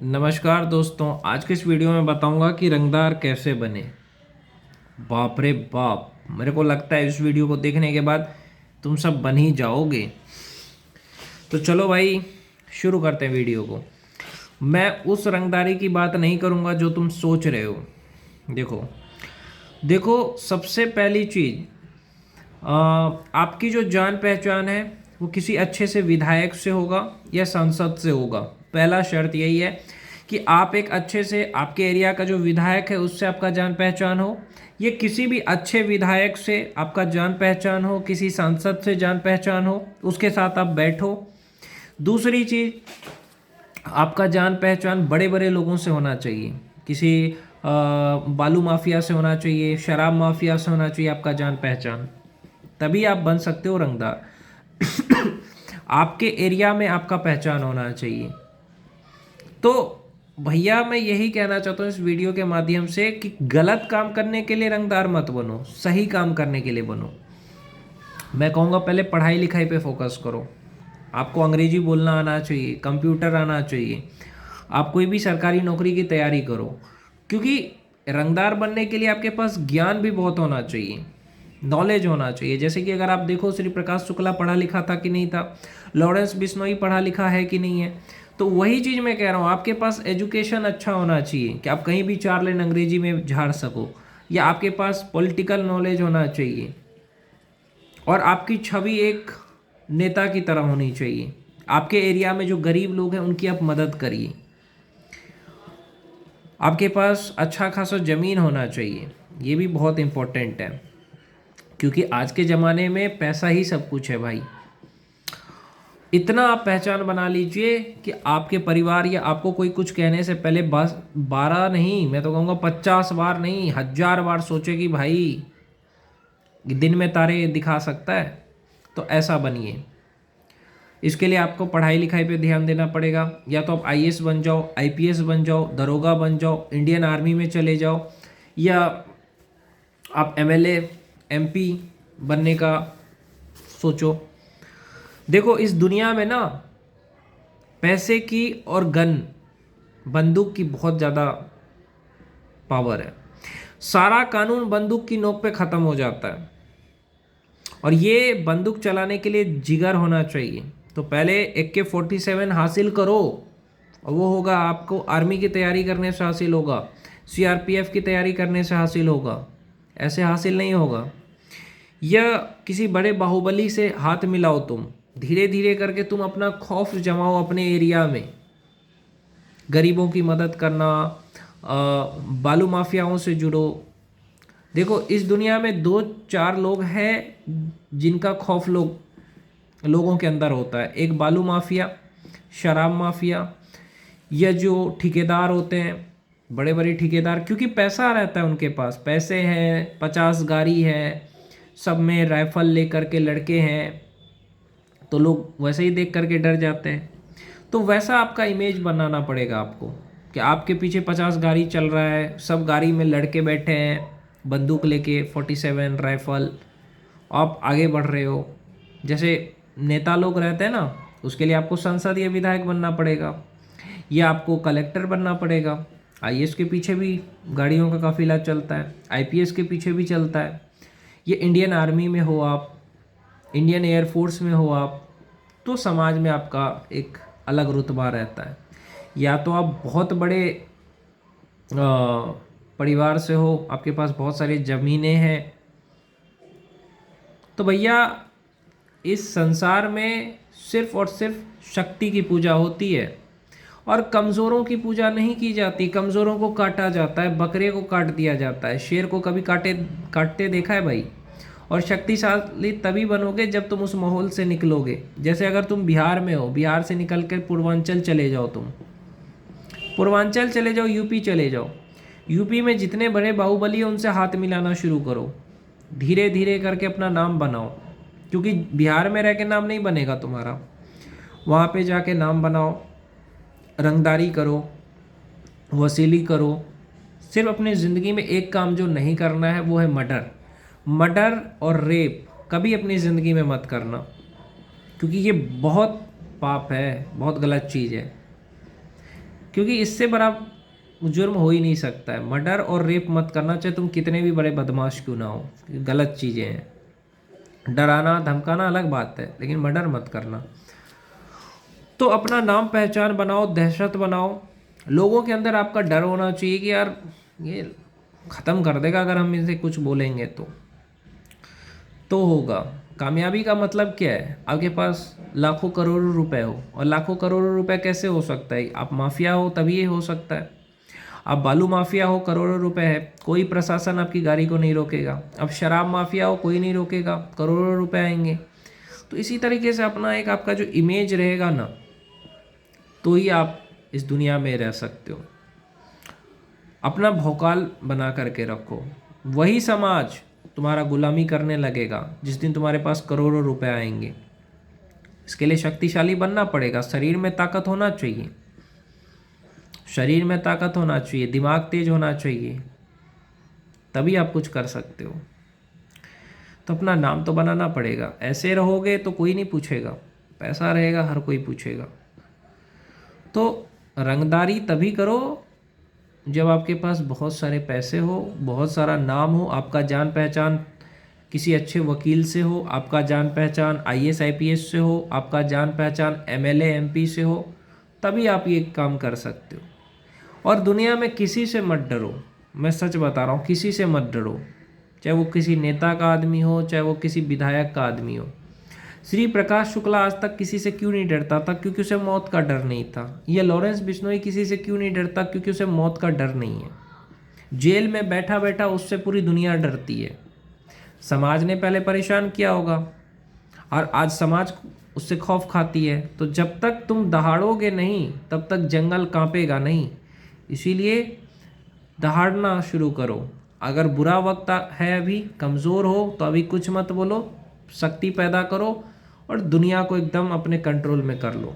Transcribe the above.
नमस्कार दोस्तों, आज के इस वीडियो में बताऊंगा कि रंगदार कैसे बने। बाप रे बाप, मेरे को लगता है इस वीडियो को देखने के बाद तुम सब बन ही जाओगे। तो चलो भाई, शुरू करते हैं वीडियो को। मैं उस रंगदारी की बात नहीं करूंगा जो तुम सोच रहे हो। देखो देखो, सबसे पहली चीज़, आपकी जो जान पहचान है वो किसी अच्छे से विधायक से होगा या सांसद से होगा। पहला शर्त यही है कि आप एक अच्छे से, आपके एरिया का जो विधायक है उससे आपका जान पहचान हो, ये किसी भी अच्छे विधायक से आपका जान पहचान हो, किसी सांसद से जान पहचान हो, उसके साथ आप बैठो। दूसरी चीज़, आपका जान पहचान बड़े बड़े लोगों से होना चाहिए। किसी बालू माफिया से होना चाहिए, शराब माफिया से होना चाहिए आपका जान पहचान। तभी आप बन सकते हो रंगदार। आपके एरिया में आपका पहचान होना चाहिए। तो भैया, मैं यही कहना चाहता हूँ इस वीडियो के माध्यम से कि गलत काम करने के लिए रंगदार मत बनो, सही काम करने के लिए बनो। मैं कहूँगा पहले पढ़ाई लिखाई पे फोकस करो। आपको अंग्रेजी बोलना आना चाहिए, कंप्यूटर आना चाहिए। आप कोई भी सरकारी नौकरी की तैयारी करो, क्योंकि रंगदार बनने के लिए आपके पास ज्ञान भी बहुत होना चाहिए, नॉलेज होना चाहिए। जैसे कि अगर आप देखो, श्री प्रकाश शुक्ला पढ़ा लिखा था कि नहीं था, लॉरेंस बिश्नोई पढ़ा लिखा है कि नहीं है। तो वही चीज़ मैं कह रहा हूँ, आपके पास एजुकेशन अच्छा होना चाहिए कि आप कहीं भी 4 लाइन अंग्रेजी में झाड़ सको, या आपके पास पॉलिटिकल नॉलेज होना चाहिए, और आपकी छवि एक नेता की तरह होनी चाहिए। आपके एरिया में जो गरीब लोग हैं उनकी आप मदद करिए। आपके पास अच्छा खासा ज़मीन होना चाहिए, ये भी बहुत इम्पोर्टेंट है, क्योंकि आज के ज़माने में पैसा ही सब कुछ है भाई। इतना आप पहचान बना लीजिए कि आपके परिवार या आपको कोई कुछ कहने से पहले बस 12 नहीं, मैं तो कहूँगा 50 बार नहीं, 1000 बार सोचे कि भाई दिन में तारे दिखा सकता है। तो ऐसा बनिए। इसके लिए आपको पढ़ाई लिखाई पे ध्यान देना पड़ेगा। या तो आप आईएएस बन जाओ, आईपीएस बन जाओ, दरोगा बन जाओ, इंडियन आर्मी में चले जाओ, या आप एमएलए एमपी बनने का सोचो। देखो, इस दुनिया में ना पैसे की और गन, बंदूक की बहुत ज़्यादा पावर है। सारा कानून बंदूक की नोक पे ख़त्म हो जाता है, और ये बंदूक चलाने के लिए जिगर होना चाहिए। तो पहले AK-47 हासिल करो, और वो होगा आपको आर्मी की तैयारी करने से हासिल होगा, सीआरपीएफ की तैयारी करने से हासिल होगा, ऐसे हासिल नहीं होगा। या किसी बड़े बाहुबली से हाथ मिलाओ, तुम धीरे धीरे करके तुम अपना खौफ जमाओ अपने एरिया में। गरीबों की मदद करना, बालू माफियाओं से जुड़ो। देखो, इस दुनिया में 2-4 लोग हैं जिनका खौफ लोगों के अंदर होता है। एक बालू माफिया, शराब माफिया, या जो ठेकेदार होते हैं, बड़े बड़े ठेकेदार, क्योंकि पैसा रहता है उनके पास, पैसे हैं, 50 गाड़ी है, सब में राइफल लेकर के लड़के हैं, तो लोग वैसे ही देख करके डर जाते हैं। तो वैसा आपका इमेज बनाना पड़ेगा आपको, कि आपके पीछे 50 गाड़ी चल रहा है, सब गाड़ी में लड़के बैठे हैं बंदूक लेके, 47 राइफल, आप आगे बढ़ रहे हो। जैसे नेता लोग रहते हैं ना, उसके लिए आपको सांसद या विधायक बनना पड़ेगा, या आपको कलेक्टर बनना पड़ेगा। आईएएस के पीछे भी गाड़ियों का काफिला चलता है, आईपीएस के पीछे भी चलता है। ये इंडियन आर्मी में हो आप, इंडियन एयरफोर्स में हो आप, तो समाज में आपका एक अलग रुतबा रहता है। या तो आप बहुत बड़े परिवार से हो, आपके पास बहुत सारी ज़मीनें हैं। तो भैया, इस संसार में सिर्फ और सिर्फ शक्ति की पूजा होती है, और कमज़ोरों की पूजा नहीं की जाती। कमज़ोरों को काटा जाता है, बकरे को काट दिया जाता है, शेर को कभी काटते देखा है भाई? और शक्तिशाली तभी बनोगे जब तुम उस माहौल से निकलोगे। जैसे अगर तुम बिहार में हो, बिहार से निकल कर पूर्वांचल चले जाओ, तुम पूर्वांचल चले जाओ, यूपी चले जाओ, यूपी में जितने बड़े बाहुबली हैं उनसे हाथ मिलाना शुरू करो। धीरे धीरे करके अपना नाम बनाओ, क्योंकि बिहार में रह के नाम नहीं बनेगा तुम्हारा, वहाँ पे जाके नाम बनाओ। रंगदारी करो, वसीली करो। सिर्फ अपनी ज़िंदगी में एक काम जो नहीं करना है वो है मर्डर। मर्डर और रेप कभी अपनी ज़िंदगी में मत करना, क्योंकि ये बहुत पाप है, बहुत गलत चीज़ है। क्योंकि इससे बड़ा जुर्म हो ही नहीं सकता है। मर्डर और रेप मत करना, चाहे तुम कितने भी बड़े बदमाश क्यों ना हो, गलत चीज़ें हैं। डराना धमकाना अलग बात है, लेकिन मर्डर मत करना। तो अपना नाम पहचान बनाओ, दहशत बनाओ, लोगों के अंदर आपका डर होना चाहिए कि यार ये ख़त्म कर देगा अगर हम इनसे कुछ बोलेंगे तो होगा। कामयाबी का मतलब क्या है? आपके पास लाखों करोड़ों रुपए हो, और लाखों करोड़ों रुपए कैसे हो सकता है? आप माफिया हो तभी ये हो सकता है। आप बालू माफिया हो, करोड़ों रुपए है, कोई प्रशासन आपकी गाड़ी को नहीं रोकेगा। अब शराब माफिया हो, कोई नहीं रोकेगा, करोड़ों रुपए आएंगे। तो इसी तरीके से अपना एक आपका जो इमेज रहेगा ना, तो ही आप इस दुनिया में रह सकते हो। अपना भौकाल बना करके रखो, वही समाज तुम्हारा गुलामी करने लगेगा जिस दिन तुम्हारे पास करोड़ों रुपए आएंगे। इसके लिए शक्तिशाली बनना पड़ेगा, शरीर में ताकत होना चाहिए, शरीर में ताकत होना चाहिए, दिमाग तेज होना चाहिए, तभी आप कुछ कर सकते हो। तो अपना नाम तो बनाना पड़ेगा। ऐसे रहोगे तो कोई नहीं पूछेगा, पैसा रहेगा हर कोई पूछेगा। तो रंगदारी तभी करो जब आपके पास बहुत सारे पैसे हो, बहुत सारा नाम हो, आपका जान पहचान किसी अच्छे वकील से हो, आपका जान पहचान आईएएस आईपीएस से हो, आपका जान पहचान एमएलए एमपी से हो, तभी आप ये काम कर सकते हो। और दुनिया में किसी से मत डरो, मैं सच बता रहा हूँ, किसी से मत डरो, चाहे वो किसी नेता का आदमी हो, चाहे वो किसी विधायक का आदमी हो। श्री प्रकाश शुक्ला आज तक किसी से क्यों नहीं डरता था? क्योंकि उसे मौत का डर नहीं था। ये लॉरेंस बिश्नोई किसी से क्यों नहीं डरता? क्योंकि उसे मौत का डर नहीं है। जेल में बैठा बैठा उससे पूरी दुनिया डरती है। समाज ने पहले परेशान किया होगा और आज समाज उससे खौफ खाती है। तो जब तक तुम दहाड़ोगे नहीं, तब तक जंगल कांपेगा नहीं। इसीलिए दहाड़ना शुरू करो। अगर बुरा वक्त है, अभी कमज़ोर हो, तो अभी कुछ मत बोलो, शक्ति पैदा करो और दुनिया को एकदम अपने कंट्रोल में कर लो।